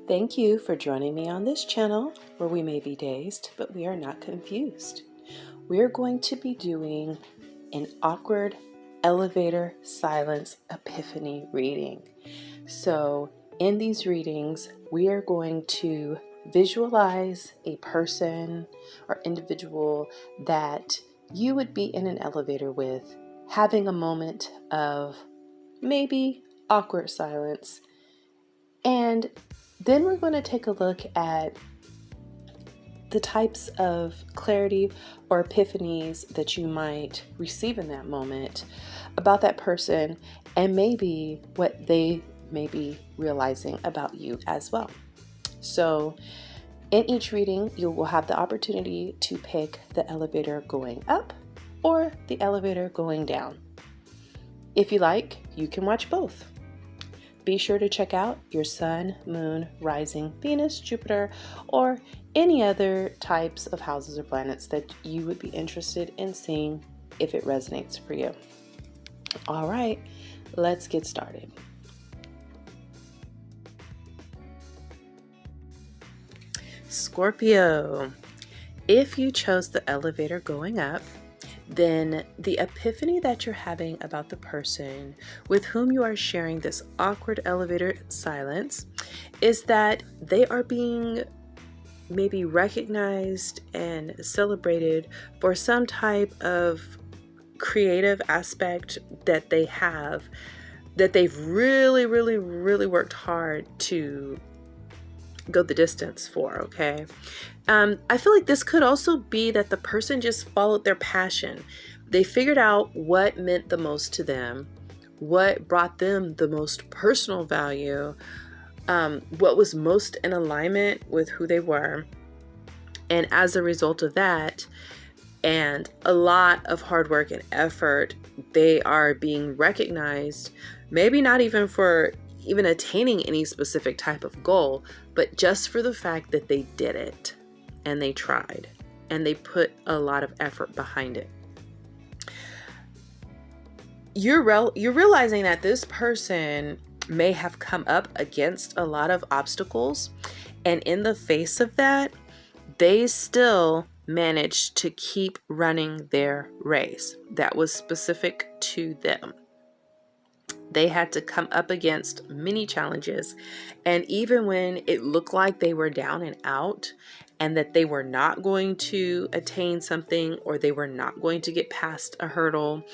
Thank you for joining me on this channel where we may be dazed, but we are not confused. We're going to be doing an awkward elevator silence epiphany reading. So in these readings, we are going to visualize a person or individual that you would be in an elevator with, having a moment of maybe awkward silence. And then we're going to take a look at the types of clarity or epiphanies that you might receive in that moment about that person, and maybe what they may be realizing about you as well. So in each reading, you will have the opportunity to pick the elevator going up or the elevator going down. If you like, you can watch both. Be sure to check out your sun, moon, rising, Venus, Jupiter, or any other types of houses or planets that you would be interested in seeing if it resonates for you. All right, let's get started. Scorpio, if you chose the elevator going up, then the epiphany that you're having about the person with whom you are sharing this awkward elevator silence is that they are being maybe recognized and celebrated for some type of creative aspect that they have, that they've really worked hard to go the distance for, okay? I feel like this could also be that the person just followed their passion. They figured out what meant the most to them, what brought them the most personal value, what was most in alignment with who they were. And as a result of that, and a lot of hard work and effort, they are being recognized, maybe not even for even attaining any specific type of goal, but just for the fact that they did it and they tried and they put a lot of effort behind it. You're realizing that this person may have come up against a lot of obstacles, and in the face of that, they still managed to keep running their race that was specific to them. They had to come up against many challenges, and even when it looked like they were down and out and that they were not going to attain something or they were not going to get past a hurdle,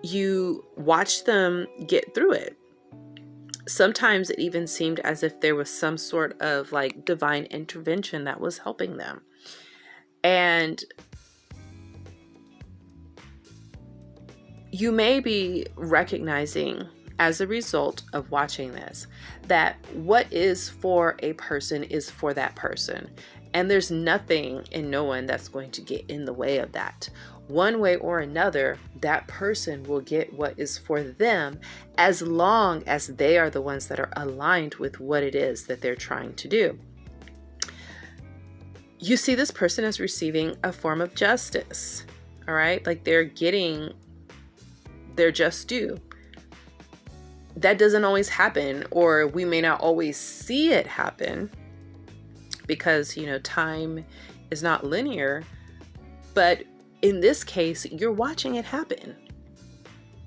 you watched them get through it. Sometimes it even seemed as if there was some sort of like divine intervention that was helping them. And you may be recognizing as a result of watching this that what is for a person is for that person. And there's nothing and no one that's going to get in the way of that. One way or another, that person will get what is for them as long as they are the ones that are aligned with what it is that they're trying to do. You see this person as receiving a form of justice, all right? Like they're getting their just due. That doesn't always happen, or we may not always see it happen because, time is not linear. But in this case, you're watching it happen.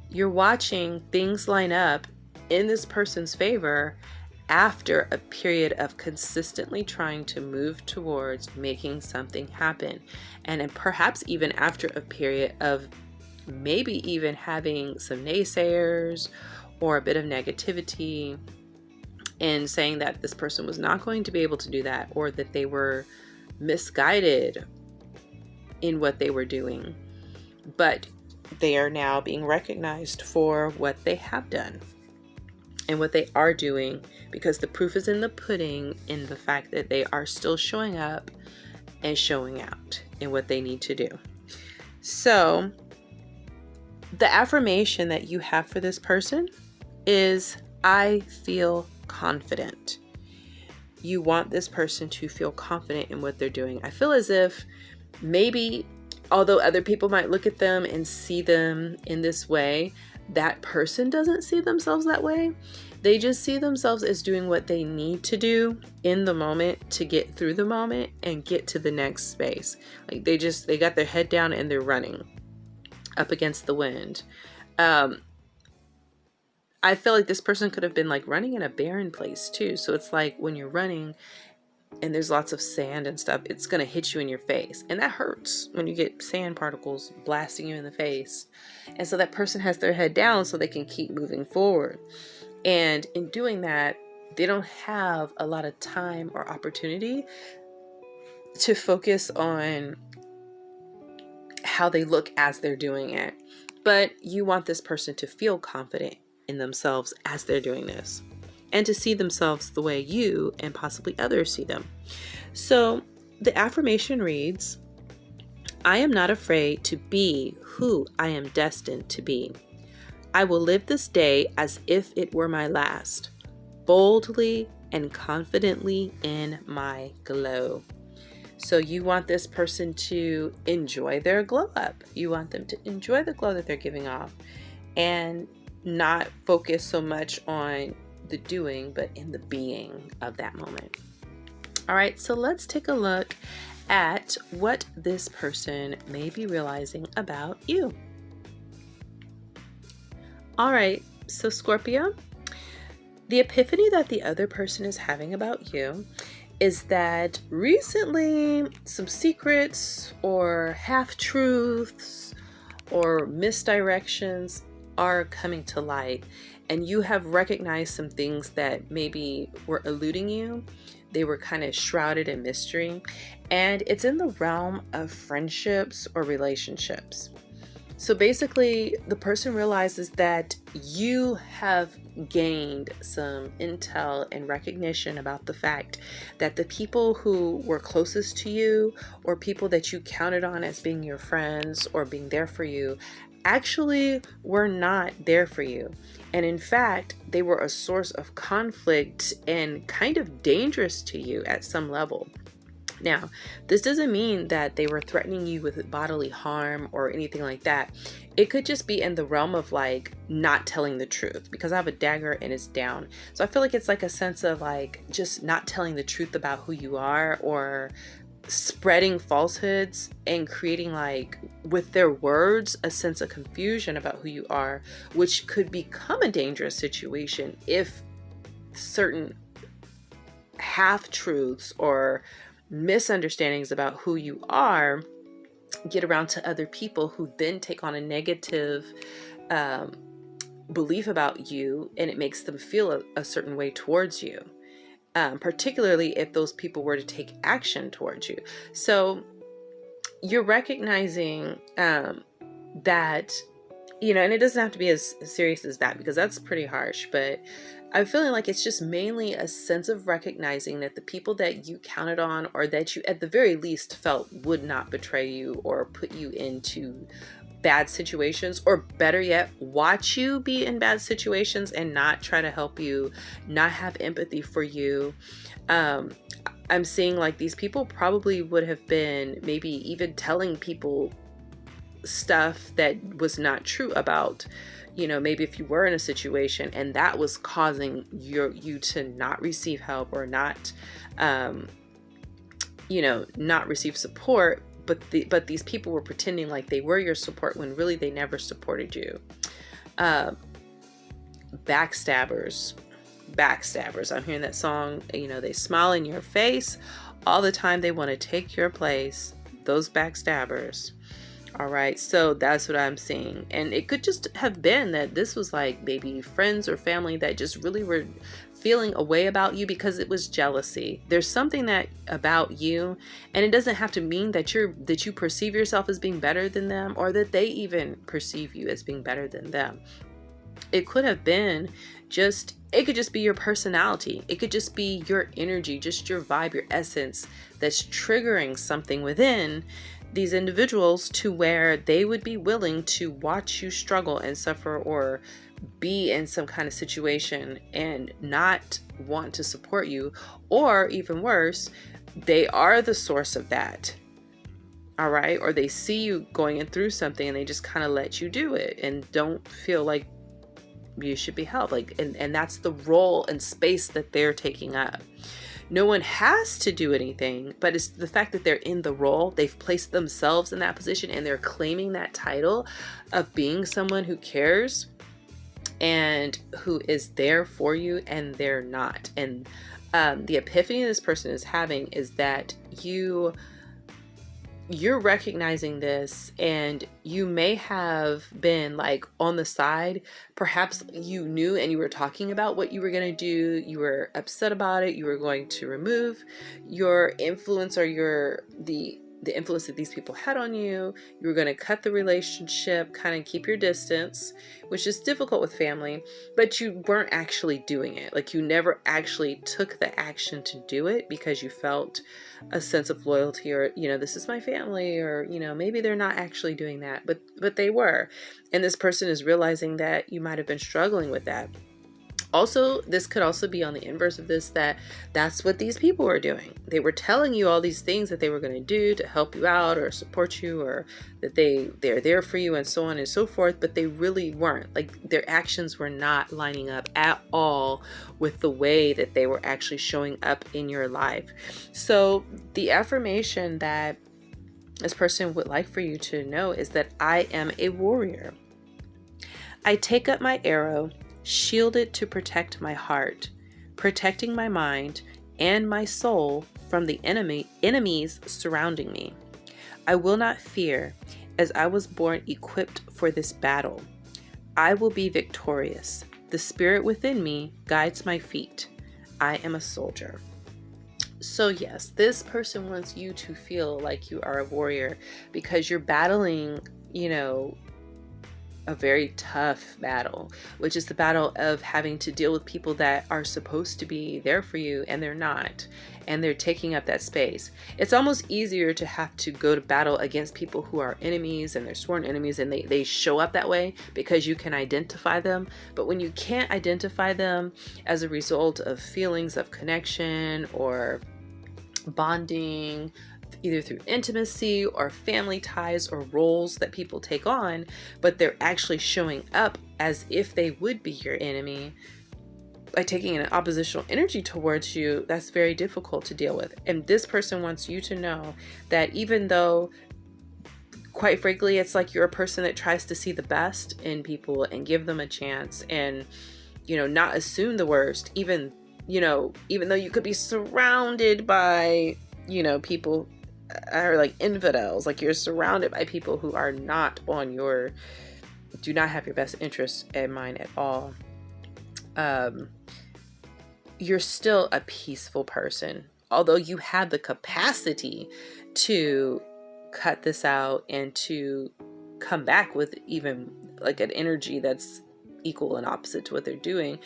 You're watching things line up in this person's favor after a period of consistently trying to move towards making something happen. And perhaps even after a period of maybe even having some naysayers or a bit of negativity and saying that this person was not going to be able to do that, or that they were misguided in what they were doing. But they are now being recognized for what they have done and what they are doing, because the proof is in the pudding, in the fact that they are still showing up and showing out in what they need to do. So the affirmation that you have for this person is, I feel confident. You want this person to feel confident in what they're doing. I feel as if maybe, although other people might look at them and see them in this way, that person doesn't see themselves that way. They just see themselves as doing what they need to do in the moment to get through the moment and get to the next space. Like they got their head down and they're running up against the wind. I feel like this person could have been like running in a barren place too. So it's like when you're running and there's lots of sand and stuff, it's going to hit you in your face. And that hurts when you get sand particles blasting you in the face. And so that person has their head down so they can keep moving forward. And in doing that, they don't have a lot of time or opportunity to focus on how they look as they're doing it. But you want this person to feel confident in themselves as they're doing this, and to see themselves the way you and possibly others see them. So the affirmation reads, I am not afraid to be who I am destined to be. I will live this day as if it were my last, boldly and confidently in my glow. So you want this person to enjoy their glow up. You want them to enjoy the glow that they're giving off and not focus so much on the doing, but in the being of that moment. All right, so let's take a look at what this person may be realizing about you. All right, so Scorpio, the epiphany that the other person is having about you is that recently some secrets or half-truths or misdirections are coming to light, and you have recognized some things that maybe were eluding you. They were kind of shrouded in mystery, and it's in the realm of friendships or relationships. So basically, the person realizes that you have gained some intel and recognition about the fact that the people who were closest to you, or people that you counted on as being your friends or being there for you, actually were not there for you. And in fact, they were a source of conflict and kind of dangerous to you at some level. Now, this doesn't mean that they were threatening you with bodily harm or anything like that. It could just be in the realm of like not telling the truth, because I have a dagger and it's down. So I feel like it's like a sense of like just not telling the truth about who you are, or spreading falsehoods and creating, like, with their words, a sense of confusion about who you are, which could become a dangerous situation if certain half-truths or misunderstandings about who you are get around to other people, who then take on a negative belief about you, and it makes them feel a certain way towards you. Particularly if those people were to take action towards you. So you're recognizing that, you know, and it doesn't have to be as serious as that, because that's pretty harsh, but I'm feeling like it's just mainly a sense of recognizing that the people that you counted on, or that you at the very least felt would not betray you or put you into bad situations, or better yet, watch you be in bad situations and not try to help you, not have empathy for you. I'm seeing like these people probably would have been maybe even telling people stuff that was not true about, you know, maybe if you were in a situation and that was causing you to not receive help, or not, not receive support. But these people were pretending like they were your support when really they never supported you. Backstabbers. I'm hearing that song, you know, they smile in your face all the time. They want to take your place. Those backstabbers. All right. So that's what I'm seeing. And it could just have been that this was like maybe friends or family that just really were feeling a way about you because it was jealousy. There's something that about you, and it doesn't have to mean that you perceive yourself as being better than them, or that they even perceive you as being better than them. It could have been it could just be your personality. It could just be your energy, just your vibe, your essence that's triggering something within these individuals to where they would be willing to watch you struggle and suffer, or be in some kind of situation and not want to support you, or even worse, they are the source of that. All right. Or they see you going through something and they just kind of let you do it and don't feel like you should be helped. Like, and that's the role and space that they're taking up. No one has to do anything, but it's the fact that they're in the role, they've placed themselves in that position, and they're claiming that title of being someone who cares and who is there for you, and they're not. And the epiphany this person is having is that you're recognizing this, and you may have been like on the side. Perhaps you knew and you were talking about what you were going to do. You were upset about it. You were going to remove your influence, or the influence that these people had on you. You were going to cut the relationship, kind of keep your distance, which is difficult with family, but you weren't actually doing it. Like, you never actually took the action to do it because you felt a sense of loyalty, or, this is my family, or, maybe they're not actually doing that, but they were. And this person is realizing that you might have been struggling with that. Also, this could also be on the inverse of this, that's what these people were doing. They were telling you all these things that they were going to do to help you out or support you, or that they're there for you, and so on and so forth, but they really weren't. Like, their actions were not lining up at all with the way that they were actually showing up in your life. So the affirmation that this person would like for you to know is that I am a warrior. I take up my arrow, shielded to protect my heart, protecting my mind and my soul from the enemies surrounding me. I will not fear, as I was born equipped for this battle. I will be victorious. The spirit within me guides my feet. I am a soldier. So yes, this person wants you to feel like you are a warrior, because you're battling, a very tough battle, which is the battle of having to deal with people that are supposed to be there for you, and they're not, and they're taking up that space. It's almost easier to have to go to battle against people who are enemies, and they're sworn enemies, and they show up that way because you can identify them. But when you can't identify them as a result of feelings of connection or bonding, either through intimacy or family ties or roles that people take on, but they're actually showing up as if they would be your enemy by taking an oppositional energy towards you, that's very difficult to deal with. And this person wants you to know that even though, quite frankly, it's like you're a person that tries to see the best in people and give them a chance, and, not assume the worst, even though you could be surrounded by, people are like infidels, like you're surrounded by people who are not do not have your best interests in mind at all. You're still a peaceful person, although you have the capacity to cut this out and to come back with even like an energy that's equal and opposite to what they're doing.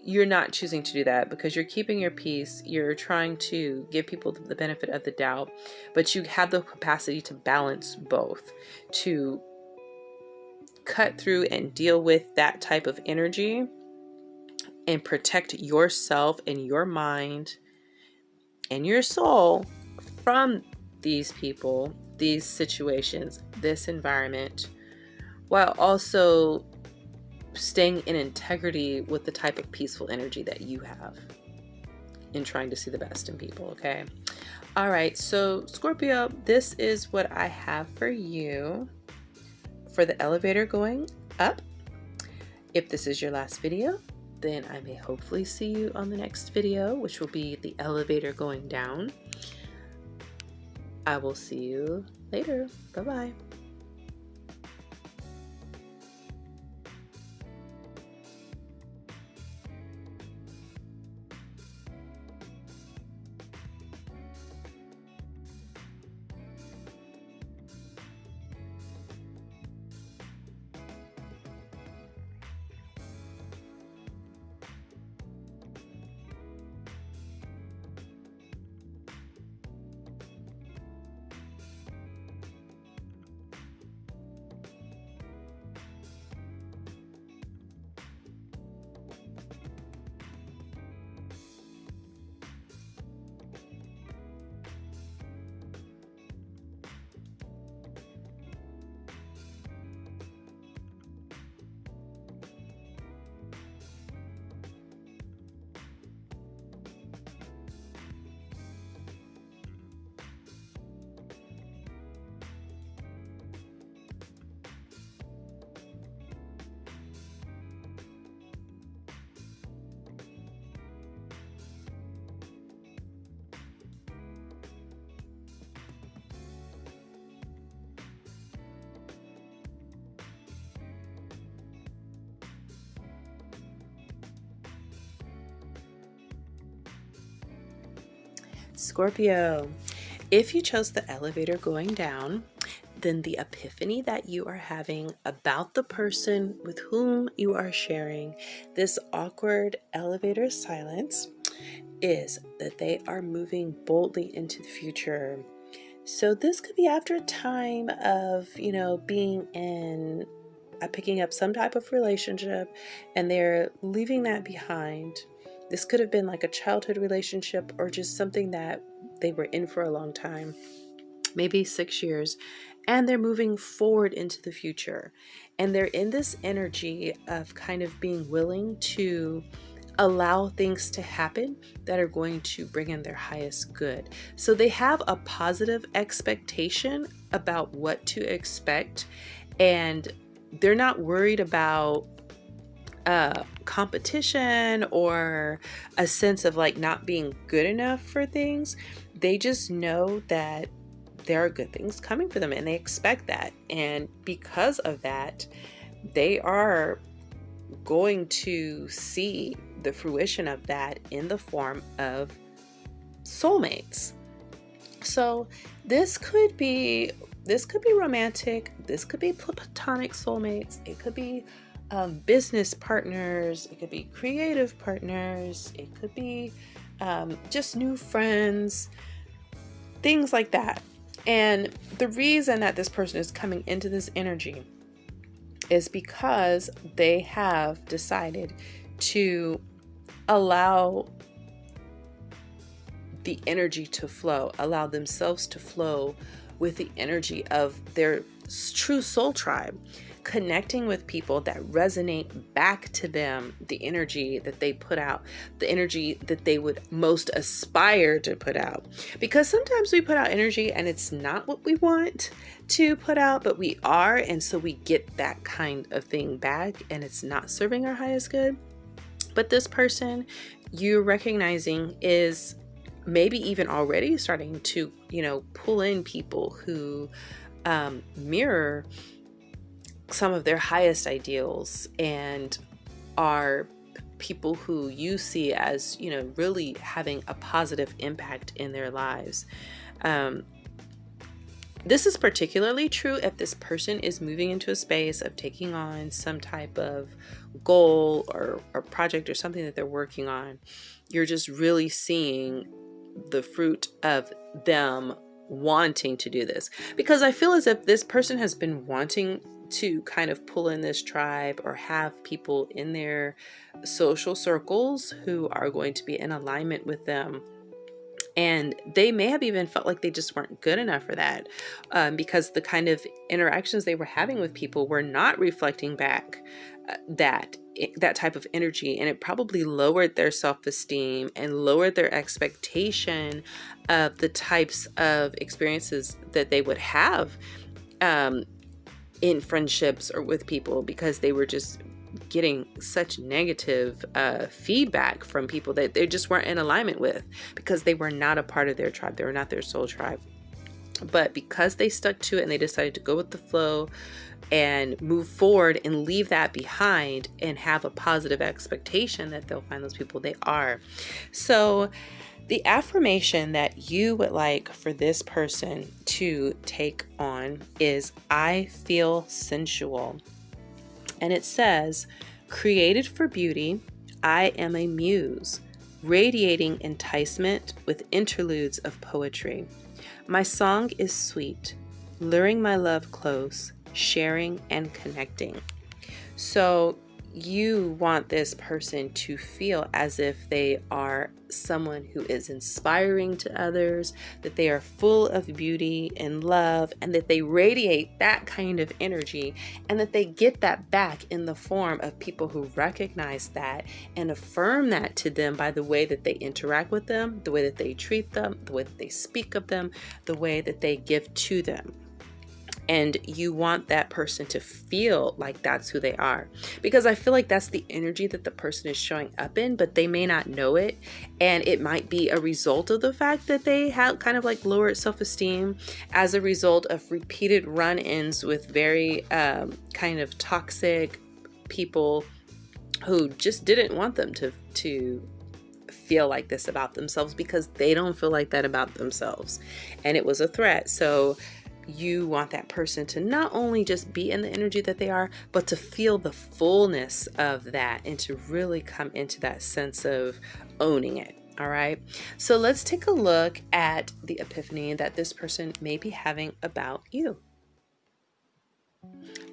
You're not choosing to do that because you're keeping your peace. You're trying to give people the benefit of the doubt, but you have the capacity to balance both, to cut through and deal with that type of energy and protect yourself and your mind and your soul from these people, these situations, this environment, while also staying in integrity with the type of peaceful energy that you have in trying to see the best in people. Okay. All right. So Scorpio, this is what I have for you for the elevator going up. If this is your last video, then I may hopefully see you on the next video, which will be the elevator going down. I will see you later. Bye-bye. Scorpio, if you chose the elevator going down, then the epiphany that you are having about the person with whom you are sharing this awkward elevator silence is that they are moving boldly into the future. So this could be after a time of, being in picking up some type of relationship and they're leaving that behind. This could have been like a childhood relationship or just something that they were in for a long time, maybe 6 years, and they're moving forward into the future. And they're in this energy of kind of being willing to allow things to happen that are going to bring in their highest good. So they have a positive expectation about what to expect, and they're not worried about competition or a sense of like not being good enough for things. They just know that there are good things coming for them and they expect that. And because of that, they are going to see the fruition of that in the form of soulmates. So this could be romantic, this could be platonic soulmates, it could be business partners, it could be creative partners, it could be just new friends, things like that. And the reason that this person is coming into this energy is because they have decided to allow the energy to flow, allow themselves to flow with the energy of their true soul tribe, connecting with people that resonate back to them the energy that they put out, the energy that they would most aspire to put out. Because sometimes we put out energy and it's not what we want to put out, but we are, and so we get that kind of thing back and it's not serving our highest good. But this person you're recognizing is maybe even already starting to, pull in people who mirror some of their highest ideals and are people who you see as, really having a positive impact in their lives. This is particularly true if this person is moving into a space of taking on some type of goal or project or something that they're working on. You're just really seeing the fruit of them wanting to do this, because I feel as if this person has been wanting to kind of pull in this tribe or have people in their social circles who are going to be in alignment with them. And they may have even felt like they just weren't good enough for that, because the kind of interactions they were having with people were not reflecting back that type of energy. And it probably lowered their self-esteem and lowered their expectation of the types of experiences that they would have in friendships or with people, because they were just getting such negative feedback from people that they just weren't in alignment with, because they were not a part of their tribe. They were not their soul tribe. But because they stuck to it and they decided to go with the flow and move forward and leave that behind and have a positive expectation that they'll find those people they are. So the affirmation that you would like for this person to take on is, I feel sensual. And it says, created for beauty, I am a muse, radiating enticement with interludes of poetry. My song is sweet, luring my love close, sharing and connecting. So you want this person to feel as if they are someone who is inspiring to others, that they are full of beauty and love, and that they radiate that kind of energy, and that they get that back in the form of people who recognize that and affirm that to them by the way that they interact with them, the way that they treat them, the way that they speak of them, the way that they give to them. And you want that person to feel like that's who they are, because I feel like that's the energy that the person is showing up in, but they may not know it. And it might be a result of the fact that they have kind of like lowered self-esteem as a result of repeated run-ins with very kind of toxic people who just didn't want them to feel like this about themselves because they don't feel like that about themselves. And it was a threat. So you want that person to not only just be in the energy that they are, but to feel the fullness of that and to really come into that sense of owning it. All right. So let's take a look at the epiphany that this person may be having about you.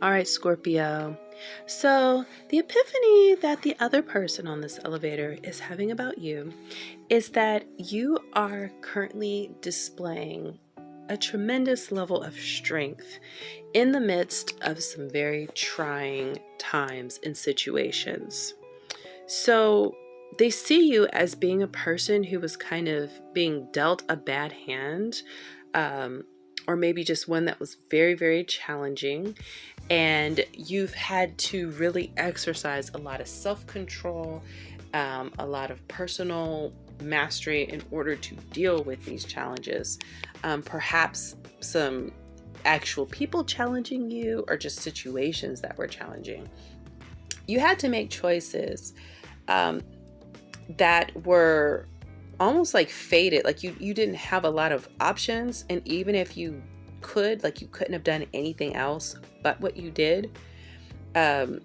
All right, Scorpio. So the epiphany that the other person on this elevator is having about you is that you are currently displaying a tremendous level of strength in the midst of some very trying times and situations. So they see you as being a person who was kind of being dealt a bad hand, or maybe just one that was very, very challenging. And you've had to really exercise a lot of self-control, a lot of personal mastery in order to deal with these challenges. Perhaps some actual people challenging you or just situations that were challenging. You had to make choices that were almost like fated. Like you didn't have a lot of options. And even if you could, like you couldn't have done anything else but what you did. I'm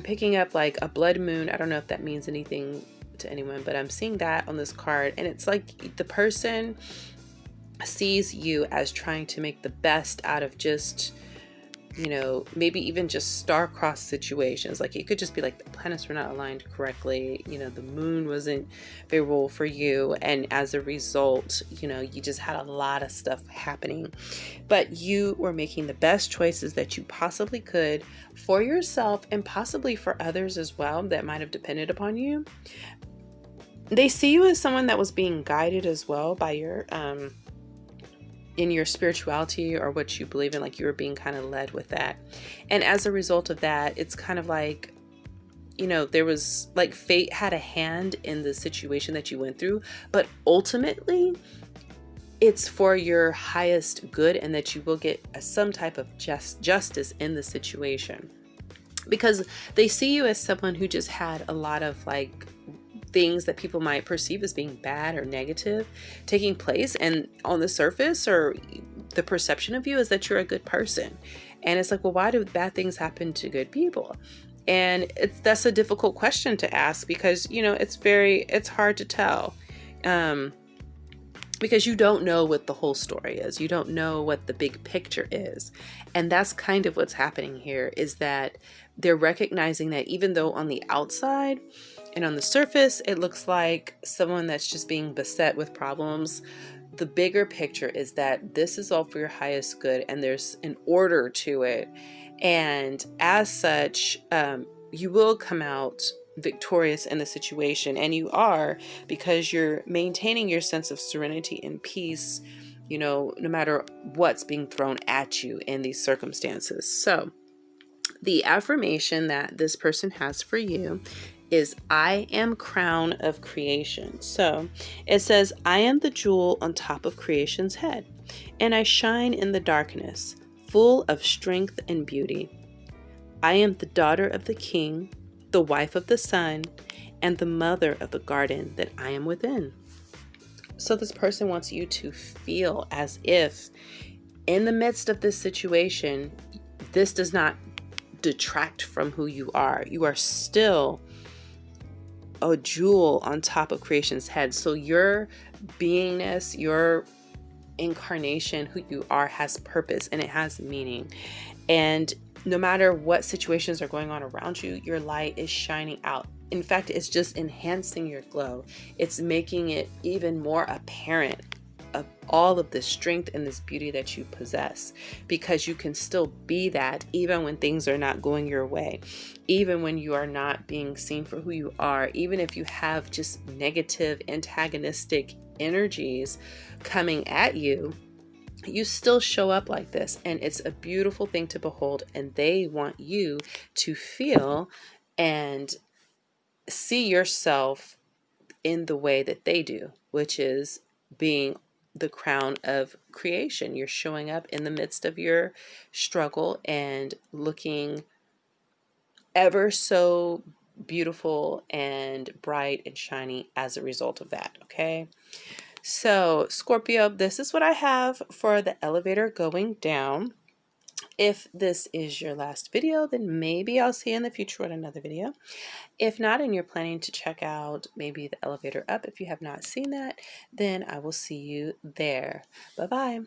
picking up like a blood moon. I don't know if that means anything to anyone, but I'm seeing that on this card. And it's like the person sees you as trying to make the best out of just, you know, maybe even just star-crossed situations. Like it could just be like the planets were not aligned correctly, you know, the moon wasn't favorable for you, and as a result, you know, you just had a lot of stuff happening, but you were making the best choices that you possibly could for yourself and possibly for others as well that might have depended upon you. They see you as someone that was being guided as well by your in your spirituality or what you believe in, like you were being kind of led with that. And as a result of that, it's kind of like, you know, there was like fate had a hand in the situation that you went through, but ultimately it's for your highest good and that you will get some type of justice in the situation, because they see you as someone who just had a lot of like things that people might perceive as being bad or negative taking place, and on the surface or the perception of you is that you're a good person. And it's like, well, why do bad things happen to good people? And that's a difficult question to ask, because you know it's hard to tell, because you don't know what the whole story is. You don't know what the big picture is. And that's kind of what's happening here, is that they're recognizing that even though on the outside and on the surface, it looks like someone that's just being beset with problems, the bigger picture is that this is all for your highest good and there's an order to it. And as such, you will come out victorious in the situation, and you are, because you're maintaining your sense of serenity and peace, you know, no matter what's being thrown at you in these circumstances. So the affirmation that this person has for you is, I am crown of creation. So it says, I am the jewel on top of creation's head, and I shine in the darkness, full of strength and beauty. I am the daughter of the king, the wife of the sun, and the mother of the garden that I am within. So this person wants you to feel as if in the midst of this situation, this does not detract from who you are. You are still a jewel on top of creation's head. So your beingness, your incarnation, who you are, has purpose and it has meaning. And no matter what situations are going on around you, your light is shining out. In fact, it's just enhancing your glow. It's making it even more apparent of all of the strength and this beauty that you possess, because you can still be that even when things are not going your way, even when you are not being seen for who you are, even if you have just negative, antagonistic energies coming at you, you still show up like this. And it's a beautiful thing to behold. And they want you to feel and see yourself in the way that they do, which is being the crown of creation. You're showing up in the midst of your struggle and looking ever so beautiful and bright and shiny as a result of that. Okay. So Scorpio, this is what I have for the elevator going down. If this is your last video, then maybe I'll see you in the future with another video. If not, and you're planning to check out maybe the elevator up, if you have not seen that, then I will see you there. Bye-bye.